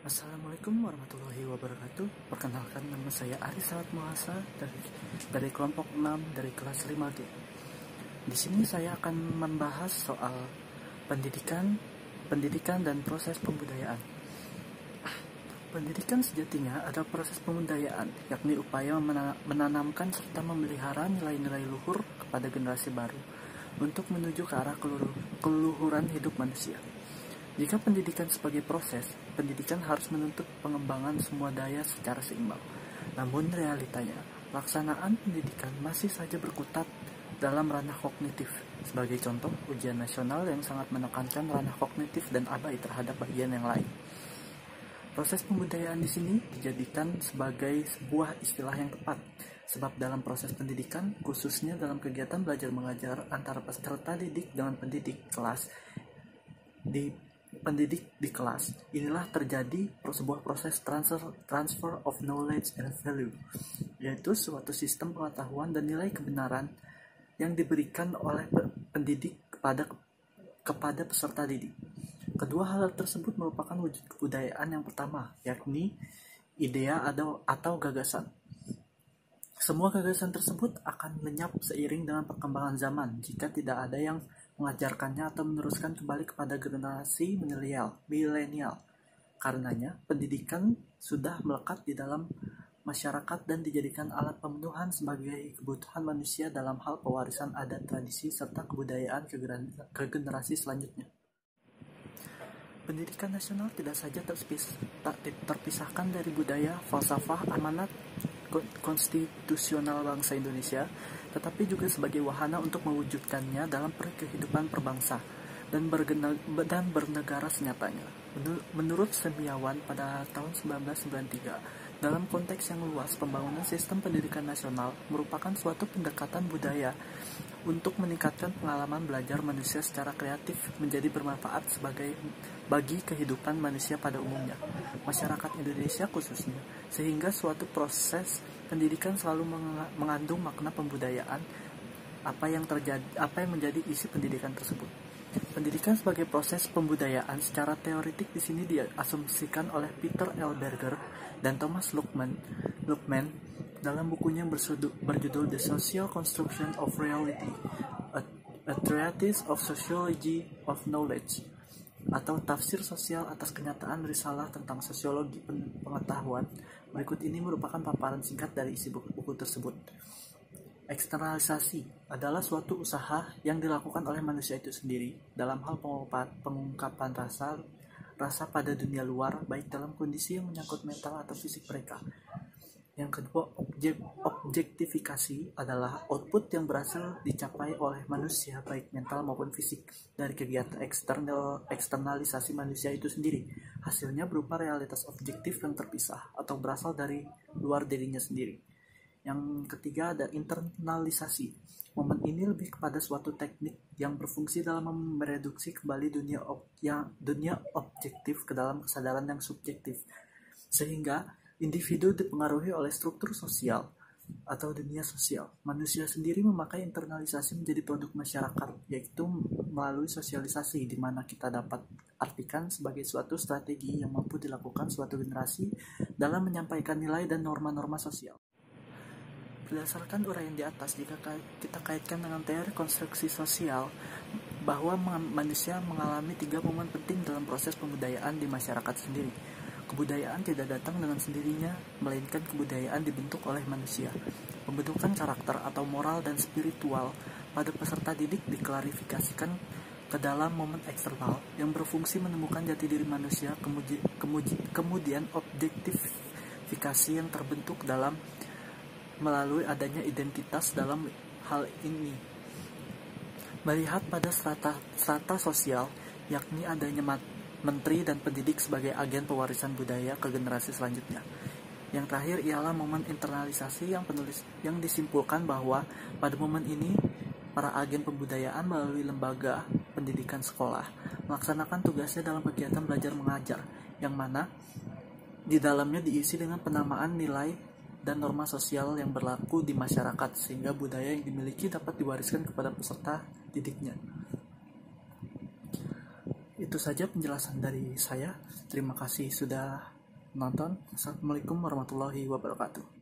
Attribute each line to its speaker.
Speaker 1: Assalamualaikum warahmatullahi wabarakatuh. Perkenalkan, nama saya Aris Salat Muhasa dari kelompok 6 dari kelas 5G. Di sini saya akan membahas soal pendidikan dan proses pembudayaan. Pendidikan sejatinya adalah proses pembudayaan, yakni upaya menanamkan serta memelihara nilai-nilai luhur kepada generasi baru untuk menuju ke arah keluhuran hidup manusia. Jika pendidikan sebagai proses, pendidikan harus menuntut pengembangan semua daya secara seimbang. Namun realitanya, pelaksanaan pendidikan masih saja berkutat dalam ranah kognitif. Sebagai contoh, ujian nasional yang sangat menekankan ranah kognitif dan abai terhadap bagian yang lain. Proses pembudayaan di sini dijadikan sebagai sebuah istilah yang tepat, sebab dalam proses pendidikan, khususnya dalam kegiatan belajar mengajar antara peserta didik dengan pendidik di kelas, inilah terjadi sebuah proses transfer of knowledge and value, yaitu suatu sistem pengetahuan dan nilai kebenaran yang diberikan oleh pendidik kepada peserta didik. Kedua hal tersebut merupakan wujud kebudayaan yang pertama, yakni idea atau gagasan. Semua gagasan tersebut akan lenyap seiring dengan perkembangan zaman jika tidak ada yang mengajarkannya atau meneruskan kembali kepada generasi milenial. Karenanya, pendidikan sudah melekat di dalam masyarakat dan dijadikan alat pemenuhan sebagai kebutuhan manusia dalam hal pewarisan adat, tradisi, serta kebudayaan ke generasi selanjutnya. Pendidikan nasional tidak saja terpisahkan dari budaya, falsafah, amanat konstitusional bangsa Indonesia, tetapi juga sebagai wahana untuk mewujudkannya dalam kehidupan perbangsa dan bernegara senyatanya. Menurut Semiawan pada tahun 1993, dalam konteks yang luas, pembangunan sistem pendidikan nasional merupakan suatu pendekatan budaya untuk meningkatkan pengalaman belajar manusia secara kreatif menjadi bermanfaat bagi kehidupan manusia pada umumnya, masyarakat Indonesia khususnya, sehingga suatu proses pendidikan selalu mengandung makna pembudayaan apa yang menjadi isi pendidikan tersebut. Pendidikan sebagai proses pembudayaan secara teoretik di sini diasumsikan oleh Peter L. Berger dan Thomas Luckman dalam bukunya berjudul The Social Construction of Reality, a Treatise of Sociology of Knowledge, atau tafsir sosial atas kenyataan risalah tentang sosiologi pengetahuan. Berikut ini merupakan paparan singkat dari isi buku tersebut. Eksternalisasi adalah suatu usaha yang dilakukan oleh manusia itu sendiri dalam hal pengungkapan rasa pada dunia luar, baik dalam kondisi yang menyangkut mental atau fisik mereka. Yang kedua, objektifikasi adalah output yang berhasil dicapai oleh manusia baik mental maupun fisik dari kegiatan eksternalisasi manusia itu sendiri. Hasilnya berupa realitas objektif yang terpisah atau berasal dari luar dirinya sendiri. Yang ketiga ada internalisasi. Momen ini lebih kepada suatu teknik yang berfungsi dalam mereduksi kembali dunia objektif ke dalam kesadaran yang subjektif, sehingga individu dipengaruhi oleh struktur sosial atau dunia sosial. Manusia sendiri memakai internalisasi menjadi produk masyarakat, yaitu melalui sosialisasi, di mana kita dapat artikan sebagai suatu strategi yang mampu dilakukan suatu generasi dalam menyampaikan nilai dan norma-norma sosial. Berdasarkan uraian di atas, jika kita kaitkan dengan teori konstruksi sosial, bahwa manusia mengalami 3 momen penting dalam proses pembudayaan di masyarakat sendiri. Kebudayaan tidak datang dengan sendirinya, melainkan kebudayaan dibentuk oleh manusia. Pembentukan karakter atau moral dan spiritual pada peserta didik diklarifikasikan ke dalam momen eksternal yang berfungsi menemukan jati diri manusia, kemudian objektifikasi yang terbentuk melalui adanya identitas dalam hal ini. Melihat pada strata sosial, yakni adanya menteri dan pendidik sebagai agen pewarisan budaya ke generasi selanjutnya. Yang terakhir ialah momen internalisasi yang disimpulkan bahwa pada momen ini para agen pembudayaan melalui lembaga pendidikan sekolah melaksanakan tugasnya dalam kegiatan belajar mengajar, yang mana di dalamnya diisi dengan penamaan nilai dan norma sosial yang berlaku di masyarakat, sehingga budaya yang dimiliki dapat diwariskan kepada peserta didiknya. Itu saja penjelasan dari saya. Terima kasih sudah nonton. Assalamualaikum warahmatullahi wabarakatuh.